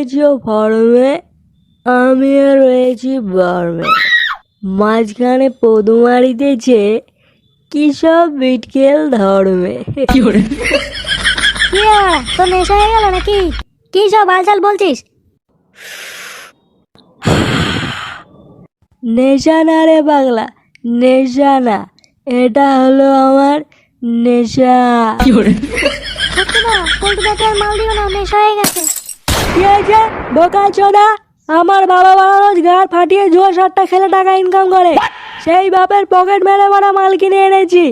রয়েছো ফর্মে, আমিও রয়েছি বর্মে। মাঝখানে পদু মারিতেছে কি সব বিটকেল ধর্মে। তোর নেশা হয়ে গেল নাকি? কি সব আলচাল বলছিস? নেশা না রে পাগলা, নেশা না, এটা হলো আমার নেশা। সত্যি না, পল্টুদাকে আর মাল দিও না, নেশা হয়ে গেছে। কি আছে বোকা চোদা? আমার বাবা রোজ গাড় ফাটিয়ে জোর 7টা খেলে টাকা ইনকাম করে, সেই বাপের পকেট মেরে মারা মাল কিনে এনেছি।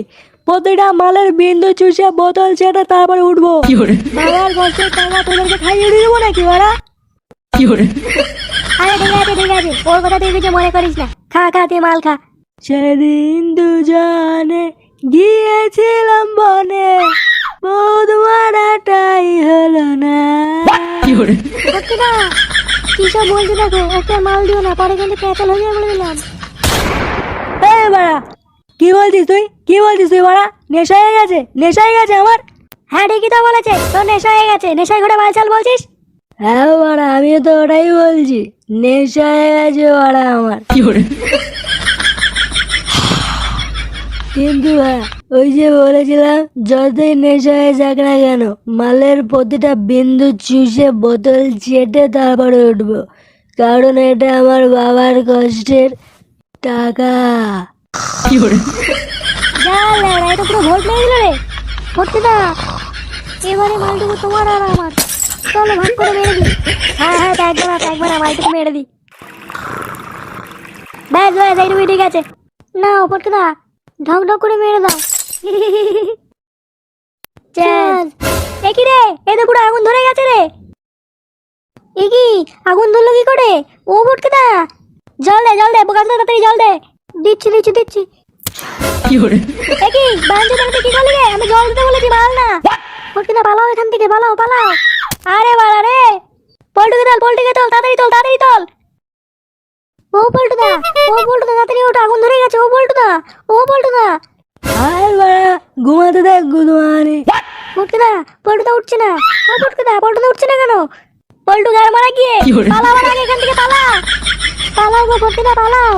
প্রতিটা মালের বিন্দু চুষে বোতল ছেটে তারপরে উঠবো। বাবার কষ্টের টাকা তোদেরকে খাইয়ে দিয়ে দেবো নাকি বাড়া? আরে ঠিক আছে ঠিক আছে, ওর কথা তুই কিছু মনে করিস না। খা খা, তুই মাল খা। সেদিন দুজনে গিয়েছিলাম বনে, পদু মারাটাই হলো না। সত্যি না, কি সব বলছি দেখো, একটা মাল দিও না, পরে কিন্তু ক্যাচাল হয়ে যাবে বলে দিলাম। এই বাড়া, কি বলছিস তুই? কি বলছিস তুই বাড়া? নেশা হয়ে গেছে, নেশা হয়ে গেছে আমার। হ্যাঁ ঠিকই তো বলেছে, তোর নেশা হয়ে গেছে। নেশায় ঘুরে বালচাল বলছিস? হ্যাঁ বাড়া, আমিও তো ওটাই বলছি, নেশা হয়ে গেছে বাড়া আমার। কিন্তু হ্যাঁ, ওই যে বলেছিলাম, যতই নেশা হয়ে যাক না কেন, মালের প্রতিটা বিন্দু চুষে বোতল চেটে তারপরে উঠবো, কারণ এটা আমার বাবার কষ্টের টাকা। যা লেড়া, এটা পুরো ভোট মেরে দিল রে। সত্যি না, এবারে মালটুকু তোমার আর আমার। চলো ভাগ করে মেরে দিই। হ্যাঁ হ্যাঁ, একবার মালটুকু মেরে দিই। ব্যাস এইটুকুই ঠিক আছে। না পটকে দা, ঢক ঢক করে মেরে দাও। চল। একই রে, এ তো পুরো আগুন ধরে গেছে রে। একই আগুন ধরলো কি করে? ও পটকে দা, জল দে বোকা, তাড়াতাড়ি জল দে। দিচ্ছি। একই বাঞ্চে তাড়াতাড়ি কি করলি রে? আমি জল দিতে বলেছি, মাল না। পটকে দা পালাও এখান থেকে, পালাও। আরে বাড়া রে, পল্টুকে তোল, তাড়াতাড়ি তোল। ও পল্টুদা, তাড়াতাড়ি ওঠো, আগুন ধরে গেছে। ও পল্টুদা। আর বাড়া, ঘুমাতে দেখ গুদমানি। পল্টুদা উঠছে না। ও পল্টুদা উঠছে না কেন? পল্টু গার মারা গিয়ে পালাও আগে এখান থেকে, পালাও গো পল্টুদা, পালাও।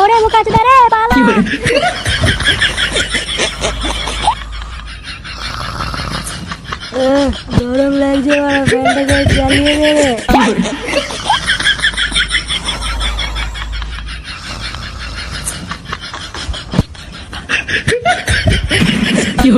ওরে মুখা চুদা রে, পালাও। গরম লাগছে বাড়া, ফ্যানটাকে চালিয়ে দেবে। কি